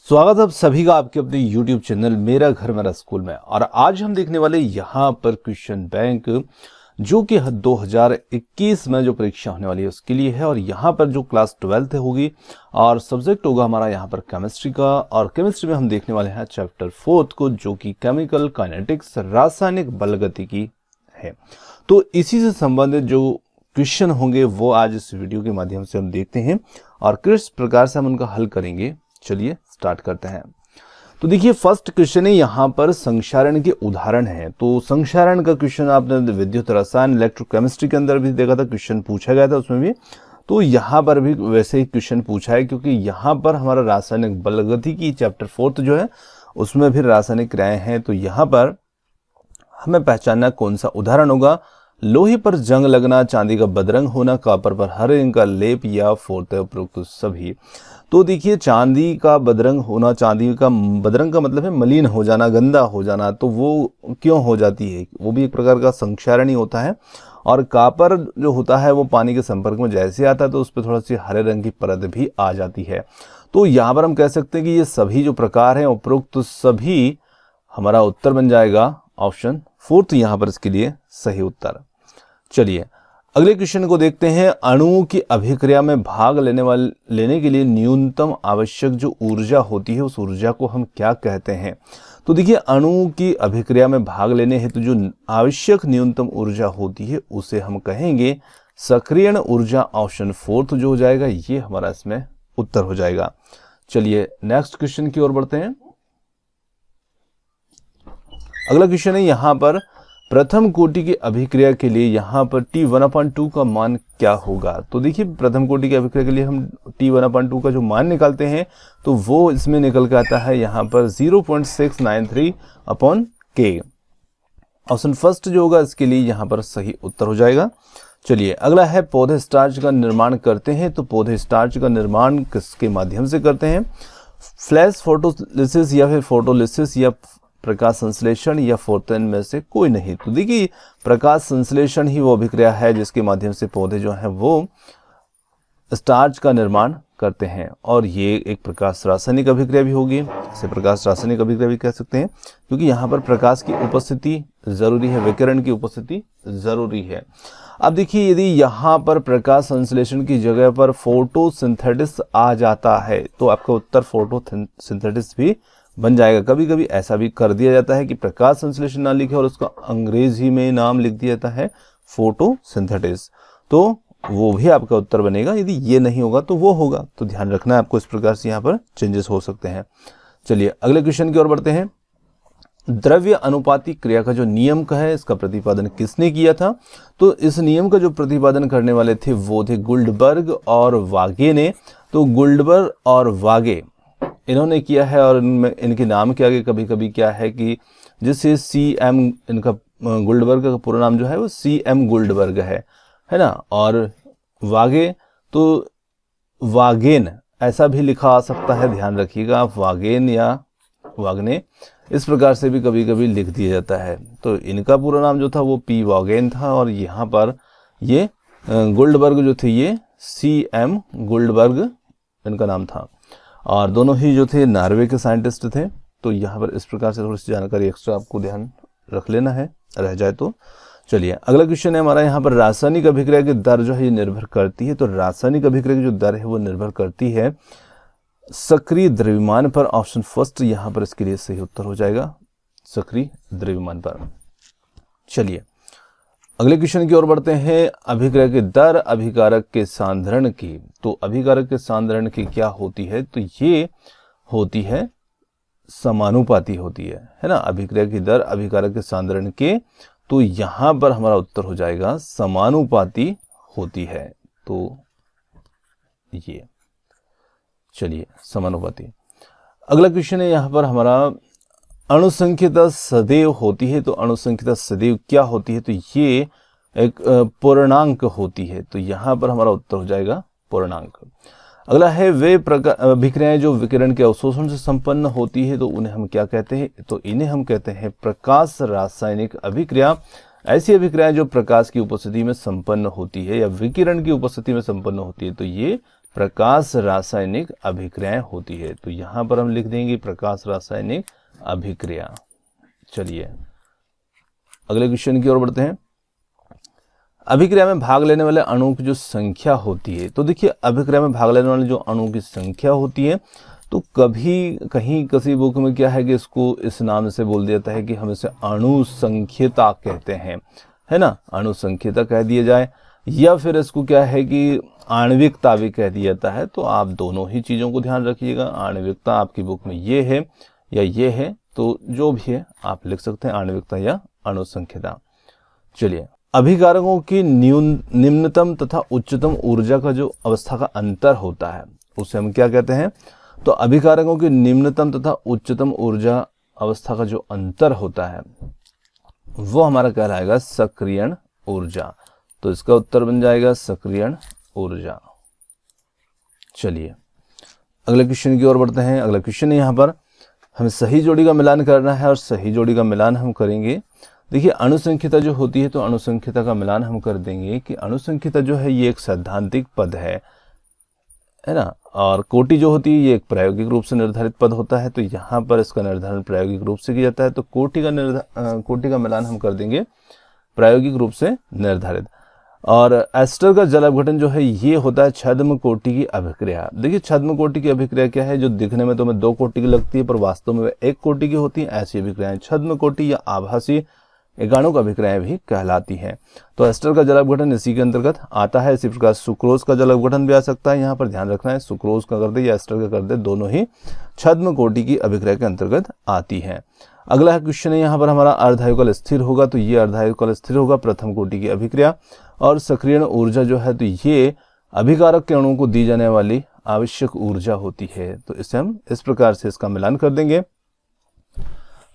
स्वागत है आप सभी का आपके अपने YouTube चैनल मेरा घर मेरा स्कूल में। और आज हम देखने वाले यहाँ पर क्वेश्चन बैंक जो कि 2021 में जो परीक्षा होने वाली है उसके लिए है। और यहाँ पर जो क्लास 12th होगी और सब्जेक्ट होगा हमारा यहाँ पर केमिस्ट्री का। और केमिस्ट्री में हम देखने वाले हैं चैप्टर 4 को, जो कि केमिकल काइनेटिक्स रासायनिक बलगतिकी है। तो इसी से संबंधित जो क्वेश्चन होंगे वो आज इस वीडियो के माध्यम से हम देखते हैं और किस प्रकार से हम उनका हल करेंगे। चलिए स्टार्ट करते हैं। तो देखिए फर्स्ट क्वेश्चन है यहाँ पर संक्षारण के उदाहरण है। तो संक्षारण का क्वेश्चन आपने विद्युत रसायन इलेक्ट्रोकेमिस्ट्री के अंदर भी देखा था, क्वेश्चन पूछा गया था उसमें भी। तो यहाँ पर भी वैसे ही क्वेश्चन पूछा है, क्योंकि यहाँ पर हमारा रासायनिक बलगतिकी चैप्टर 4 जो है उसमें भी रासायनिक क्रियाएं हैं। तो यहाँ पर हमें पहचानना कौन सा उदाहरण होगा। लोहे पर जंग लगना, चांदी का बदरंग होना, कॉपर पर हरे रंग का लेप या फोर्थ उपरोक्त सभी। तो देखिए चांदी का बदरंग होना, चांदी का बदरंग का मतलब है मलिन हो जाना, गंदा हो जाना। तो वो क्यों हो जाती है, वो भी एक प्रकार का संक्षारण ही होता है। और कॉपर जो होता है वो पानी के संपर्क में जैसे आता है तो उस पर थोड़ा सी हरे रंग की परत भी आ जाती है। तो यहाँ पर हम कह सकते हैं कि ये सभी जो प्रकार हैं उपरोक्त सभी, हमारा उत्तर बन जाएगा ऑप्शन 4 यहाँ पर इसके लिए सही उत्तर। चलिए अगले क्वेश्चन को देखते हैं। अणुओं की अभिक्रिया में भाग लेने के लिए न्यूनतम आवश्यक जो ऊर्जा होती है उस ऊर्जा को हम क्या कहते हैं। तो देखिए अणुओं की अभिक्रिया में भाग लेने हेतु जो आवश्यक न्यूनतम ऊर्जा होती है उसे हम कहेंगे सक्रियण ऊर्जा। ऑप्शन 4 जो हो जाएगा ये हमारा इसमें उत्तर हो जाएगा। चलिए नेक्स्ट क्वेश्चन की ओर बढ़ते हैं। अगला क्वेश्चन है यहाँ पर प्रथम कोटि की अभिक्रिया के लिए यहाँ पर T1/2 का मान क्या होगा। तो देखिए प्रथम कोटि की अभिक्रिया के लिए हम T1/2 का जो मान निकालते हैं तो वो इसमें निकल के आता है यहाँ पर 0.693/K। ऑप्शन फर्स्ट जो होगा इसके लिए यहाँ पर सही उत्तर हो जाएगा। चलिए अगला है पौधे स्टार्च का निर्माण करते हैं। तो पौधे स्टार्च का निर्माण किसके माध्यम से करते हैं। फ्लैश फोटोलिसिस या फिर फोटोलिसिस या प्रकाश संश्लेषण या फोर्टन में से कोई नहीं। तो देखिए प्रकाश संश्लेषण ही वो अभिक्रिया है जिसके माध्यम से पौधे जो हैं वो स्टार्च का निर्माण करते हैं। और ये एक प्रकाश रासायनिक अभिक्रिया भी होगी, इसे प्रकाश रासायनिक अभिक्रिया भी कह सकते हैं, क्योंकि यहाँ पर प्रकाश की उपस्थिति जरूरी है, विकिरण की उपस्थिति जरूरी है। अब देखिए यदि यहाँ पर प्रकाश संश्लेषण की जगह पर फोटोसिंथेसिस आ जाता है तो आपका उत्तर फोटोसिंथेसिस भी बन जाएगा। कभी कभी ऐसा भी कर दिया जाता है कि प्रकाश संश्लेषण ना लिखे और उसका अंग्रेजी में नाम लिख दिया जाता है फोटोसिंथेसिस, तो वो भी आपका उत्तर बनेगा। यदि ये नहीं होगा तो वो होगा। तो ध्यान रखना है आपको, इस प्रकार से यहाँ पर चेंजेस हो सकते हैं। चलिए अगले क्वेश्चन की ओर बढ़ते हैं। द्रव्य अनुपाती क्रिया का जो नियम का है इसका प्रतिपादन किसने किया था। तो इस नियम का जो प्रतिपादन करने वाले थे वो थे गुल्डबर्ग और वागे ने। तो गुल्डबर्ग और वागे इन्होंने किया है और इनके नाम के आगे कभी कभी क्या है कि जिससे CM, इनका गुल्डबर्ग का पूरा नाम जो है वो CM गुल्डबर्ग है ना। और वागे तो वागेन ऐसा भी लिखा आ सकता है, ध्यान रखिएगा आप, वागेन या वागने इस प्रकार से भी कभी कभी लिख दिया जाता है। तो इनका पूरा नाम जो था वो P वागेन था और यहाँ पर ये गुल्डबर्ग जो थे ये CM गुल्डबर्ग इनका नाम था। और दोनों ही जो थे नॉर्वे के साइंटिस्ट थे। तो यहाँ पर इस प्रकार से थोड़ी सी जानकारी एक्स्ट्रा आपको ध्यान रख लेना है, रह जाए तो। चलिए अगला क्वेश्चन है हमारा यहाँ पर रासायनिक अभिक्रिया की दर जो है ये निर्भर करती है। तो रासायनिक अभिक्रिया की जो दर है वो निर्भर करती है सक्रिय द्रव्यमान पर। ऑप्शन फर्स्ट यहाँ पर इसके लिए सही उत्तर हो जाएगा, सक्रिय द्रव्यमान पर। चलिए अगले क्वेश्चन की ओर बढ़ते हैं। अभिक्रिया की दर अभिकारक के सांद्रण की। तो अभिकारक के सांद्रण की क्या होती है। तो ये होती है समानुपाती होती है ना। अभिक्रिया की दर अभिकारक के सांद्रण के, तो यहाँ पर हमारा उत्तर हो जाएगा समानुपाती होती है। तो ये चलिए समानुपाती। अगला क्वेश्चन है यहाँ पर हमारा अणुसंख्यता सदैव होती है। तो अणुसंख्यता सदैव क्या होती है। तो ये एक पूर्णांक होती है। तो यहाँ पर हमारा उत्तर हो जाएगा पूर्णांक। अगला है वे अभिक्रियाएं जो विकिरण के अवशोषण से संपन्न होती है। तो उन्हें हम क्या कहते हैं। तो इन्हें हम कहते हैं प्रकाश रासायनिक अभिक्रिया। ऐसी अभिक्रियाएं जो प्रकाश की उपस्थिति में संपन्न होती है या विकिरण की उपस्थिति में संपन्न होती है तो ये प्रकाश रासायनिक अभिक्रियाएं होती है। तो यहां पर हम लिख देंगे प्रकाश रासायनिक अभिक्रिया। चलिए अगले क्वेश्चन की ओर बढ़ते हैं। अभिक्रिया में भाग लेने वाले अणुओं की जो संख्या होती है, तो देखिए अभिक्रिया में भाग लेने वाले जो अणुओं की संख्या होती है, तो कभी कहीं किसी बुक में क्या है कि इसको इस नाम से बोल दिया जाता है कि हम इसे अणु संख्यता कहते हैं, है ना, अणु संख्यता कह दिया जाए, या फिर इसको क्या है कि आणविकता भी कह दिया जाता है। तो आप दोनों ही चीजों को ध्यान रखिएगा। आणविकता आपकी बुक में ये है या ये है, तो जो भी है आप लिख सकते हैं, आणविकता या अणु संख्यता। चलिए अभिकारकों की निम्नतम तथा उच्चतम ऊर्जा का जो अवस्था का अंतर होता है उसे हम क्या कहते हैं? तो अभिकारकों की निम्नतम तथा उच्चतम ऊर्जा अवस्था का जो अंतर होता है वो हमारा कहलाएगा सक्रियण ऊर्जा। तो इसका उत्तर बन जाएगा सक्रियण ऊर्जा। चलिए अगले क्वेश्चन की ओर बढ़ते हैं। अगला क्वेश्चन है, यहाँ पर हमें सही जोड़ी का मिलान करना है और सही जोड़ी का मिलान हम करेंगे। देखिए अणुसंख्यता जो होती है, तो अणुसंख्यता का मिलान हम कर देंगे कि अणुसंख्यता जो है ये एक सैद्धांतिक पद है ना, और कोटि जो होती है ये एक प्रायोगिक रूप से निर्धारित पद होता है। तो यहाँ पर इसका निर्धारण प्रायोगिक रूप से किया जाता है। तो कोटि का मिलान हम कर देंगे प्रायोगिक रूप से निर्धारित। और एस्टर का जल अपघटन जो है ये होता है छद्म कोटि की अभिक्रिया। देखिए छद्म कोटि की अभिक्रिया क्या है, जो दिखने में तो हमें 2 कोटि की लगती है पर वास्तव में 1 कोटि की होती है। ऐसी अभिक्रियाएं छद्म कोटि या आभासी एकाणुक अभिक्रियाएं भी कहलाती हैं। तो एस्टर का जल अपघटन इसी के अंतर्गत आता है। इसी प्रकार सुक्रोज का जल अपघटन भी आ सकता है। यहाँ पर ध्यान रखना है, सुक्रोज का कर दे या एस्टर का कर दे, दोनों ही छद्म कोटि की अभिक्रिया के अंतर्गत आती है। अगला क्वेश्चन है, यहाँ पर हमारा अर्धायुगल स्थिर होगा। तो ये अर्धायुगल स्थिर होगा प्रथम कोटि की अभिक्रिया। और सक्रियण ऊर्जा जो है, तो ये अभिकारक के अणुओं को दी जाने वाली आवश्यक ऊर्जा होती है। तो इसे हम इस प्रकार से इसका मिलान कर देंगे।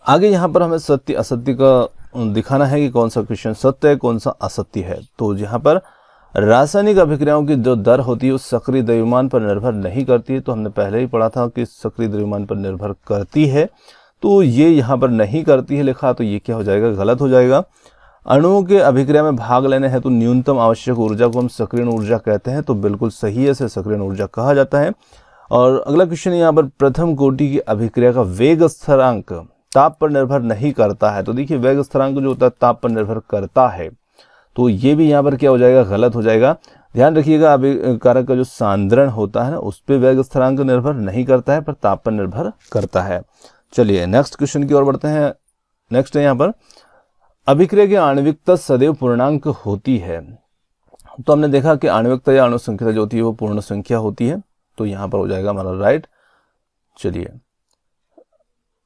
आगे यहाँ पर हमें सत्य असत्य का दिखाना है कि कौन सा क्वेश्चन सत्य है कौन सा असत्य है। तो यहाँ पर रासायनिक अभिक्रियाओं की जो दर होती है उस सक्रिय द्रव्यमान पर निर्भर नहीं करती है। तो हमने पहले ही पढ़ा था कि सक्रिय द्रव्यमान पर निर्भर करती है, तो ये यहाँ पर नहीं करती है लिखा, तो ये क्या हो जाएगा, गलत हो जाएगा। अणुओं के अभिक्रिया में भाग लेने हैं तो न्यूनतम आवश्यक ऊर्जा को हम सक्रियण ऊर्जा कहते हैं। तो बिल्कुल सही है, इसे सक्रियण ऊर्जा कहा जाता है। और अगला क्वेश्चन यहाँ पर प्रथम कोटि की अभिक्रिया का वेग स्थिरांक ताप पर निर्भर नहीं करता है। तो देखिए वेग स्थिरांक जो होता है ताप पर निर्भर करता है, तो ये भी यहाँ पर क्या हो जाएगा, गलत हो जाएगा। ध्यान रखिएगा अभिकारक का जो सांद्रण होता है ना उस पर वेग स्थिरांक निर्भर नहीं करता है पर ताप पर निर्भर करता है। चलिए नेक्स्ट क्वेश्चन की ओर बढ़ते हैं। नेक्स्ट है यहाँ पर अभिक्रिया की आणविकता सदैव पूर्णांक होती है। तो हमने देखा कि आणविकता या अणुसंख्यता जो होती है वो पूर्ण संख्या होती है। तो यहाँ पर हो जाएगा हमारा राइट। चलिए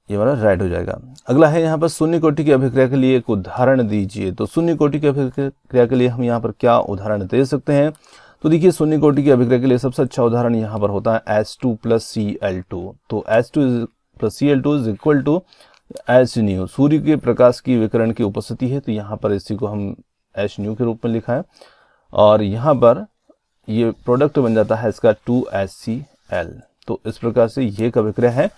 ये हमारा राइट हो जाएगा। अगला है यहाँ पर शून्य कोटि की अभिक्रिया के लिए एक उदाहरण दीजिए। तो शून्य कोटि की अभिक्रिया के लिए हम यहाँ पर क्या उदाहरण दे सकते हैं? तो देखिए शून्य कोटि की अभिक्रिया के लिए सबसे अच्छा उदाहरण यहाँ पर होता है H2 + Cl2। तो H2 + Cl2 is equal to H new. सूर्य के प्रकाश की विकिरण की उपस्थिति है, तो यहाँ पर इसी को हम H न्यू के रूप में लिखा है। और यहाँ पर ये प्रोडक्ट बन जाता है इसका 2HCl। तो इस प्रकार से ये एक अभिक्रिया है।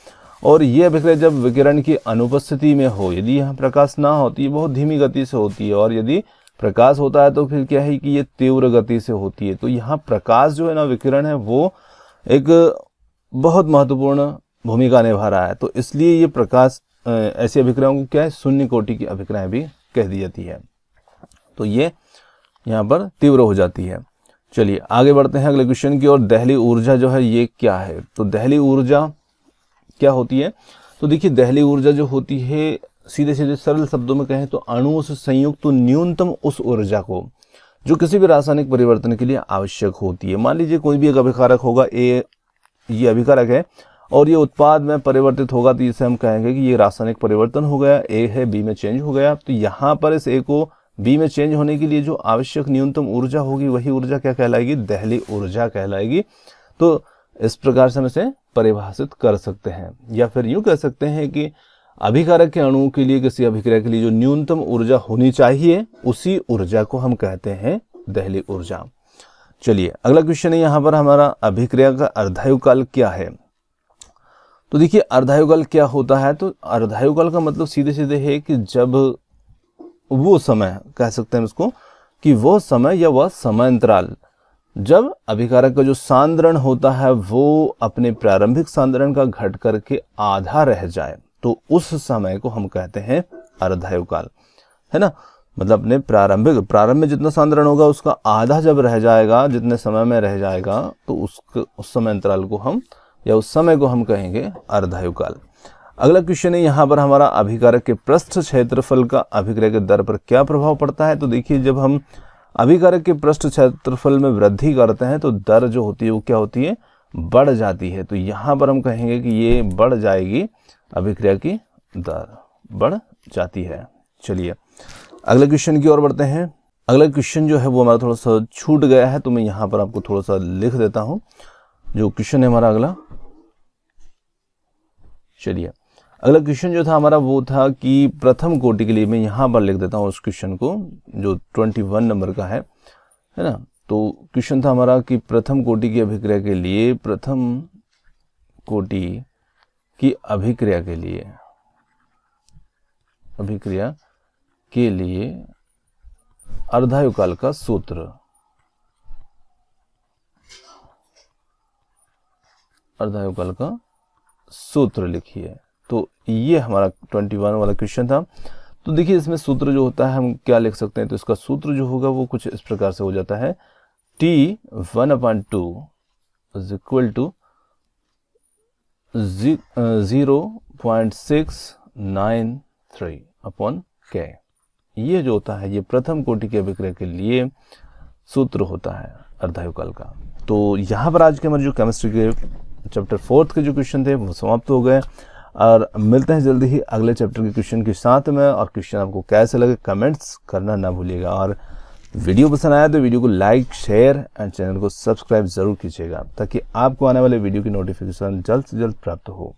और ये अभिक्रिया जब विकिरण की अनुपस्थिति में हो, यदि यहाँ प्रकाश ना होती है बहुत धीमी गति से होती है, और यदि प्रकाश होता है तो फिर क्या है कि ये तीव्र गति से होती है। तो यहाँ प्रकाश जो है ना, विकिरण है, वो एक बहुत महत्वपूर्ण भूमिका निभा रहा है। तो इसलिए ये प्रकाश ऐसी अभिक्रियाओं को क्या है, शून्य कोटि की अभिक्रियाएं भी कह दी जाती है। तो ये यहाँ पर तीव्र हो जाती है। चलिए आगे बढ़ते हैं अगले क्वेश्चन की ओर। दहली ऊर्जा जो है ये क्या है? तो दहली ऊर्जा क्या होती है? तो देखिए दहली ऊर्जा जो होती है, सीधे सीधे सरल शब्दों में कहें तो अणुओं से संयुक्त तो न्यूनतम उस ऊर्जा को जो किसी भी रासायनिक परिवर्तन के लिए आवश्यक होती है। मान लीजिए कोई भी एक अभिकारक होगा, ये अभिकारक है और ये उत्पाद में परिवर्तित होगा, तो इसे हम कहेंगे कि ये रासायनिक परिवर्तन हो गया, ए है बी में चेंज हो गया। तो यहाँ पर इस ए को बी में चेंज होने के लिए जो आवश्यक न्यूनतम ऊर्जा होगी वही ऊर्जा क्या कहलाएगी, दहली ऊर्जा कहलाएगी। तो इस प्रकार से हम इसे परिभाषित कर सकते हैं, या फिर यूं कह सकते हैं कि अभिकारक के अणुओं के लिए, किसी अभिक्रिया के लिए जो न्यूनतम ऊर्जा होनी चाहिए उसी ऊर्जा को हम कहते हैं दहली ऊर्जा। चलिए अगला क्वेश्चन है यहाँ पर हमारा, अभिक्रिया का अर्धायुकाल क्या है? तो देखिए अर्धायुकाल क्या होता है? तो अर्धायुकाल का मतलब सीधे सीधे है कि जब वो समय, कह सकते हैं इसको कि वो समय या वह समय अंतराल जब अभिकारक का जो सांद्रण होता है वो अपने प्रारंभिक सांद्रण का घट करके आधा रह जाए तो उस समय को हम कहते हैं अर्धायुकाल, है ना। मतलब अपने प्रारंभ में जितना सांद्रण होगा उसका आधा जब रह जाएगा, जितने समय में रह जाएगा, तो उस समय अंतराल को हम या उस समय को हम कहेंगे अर्धायुकाल। अगला क्वेश्चन है यहाँ पर हमारा, अभिकारक के पृष्ठ क्षेत्रफल का अभिक्रिया के दर पर क्या प्रभाव पड़ता है। तो देखिए, जब हम अभिकारक के पृष्ठ क्षेत्रफल में वृद्धि करते हैं तो दर जो होती है वो क्या होती है, बढ़ जाती है। तो यहाँ पर हम कहेंगे कि ये बढ़ जाएगी, अभिक्रिया की दर बढ़ जाती है। चलिए अगले क्वेश्चन की ओर बढ़ते हैं। अगला क्वेश्चन जो है वो हमारा थोड़ा सा छूट गया है, तो मैं यहाँ पर आपको थोड़ा सा लिख देता हूँ जो क्वेश्चन है हमारा अगला। चलिए अगला क्वेश्चन जो था हमारा वो था कि प्रथम कोटि के लिए, मैं यहाँ पर लिख देता हूँ उस क्वेश्चन को जो 21 नंबर का है ना। तो क्वेश्चन था हमारा कि प्रथम कोटि की अभिक्रिया के लिए, प्रथम कोटि की अभिक्रिया के लिए अर्धायुकाल का सूत्र, अर्धायुकाल का सूत्र लिखिए। तो ये हमारा 21 वाला क्वेश्चन था। तो देखिए इसमें सूत्र जो होता है हम क्या लिख सकते हैं, तो इसका सूत्र जो होगा वो कुछ इस प्रकार से हो जाता है, T1/2 is equal to 0.693 upon K। ये जो होता है ये प्रथम कोटि की अभिक्रिया के लिए सूत्र होता है अर्धायुकाल का। तो यहाँ पर आज के हमारे जो केमिस्ट्री के चैप्टर 4 के जो क्वेश्चन थे वो समाप्त हो गए, और मिलते हैं जल्दी ही अगले चैप्टर के क्वेश्चन के साथ में। और क्वेश्चन आपको कैसे लगे कमेंट्स करना ना भूलिएगा, और वीडियो पसंद आया तो वीडियो को लाइक, शेयर एंड चैनल को सब्सक्राइब जरूर कीजिएगा ताकि आपको आने वाले वीडियो की नोटिफिकेशन जल्द से जल्द प्राप्त हो।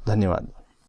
धन्यवाद।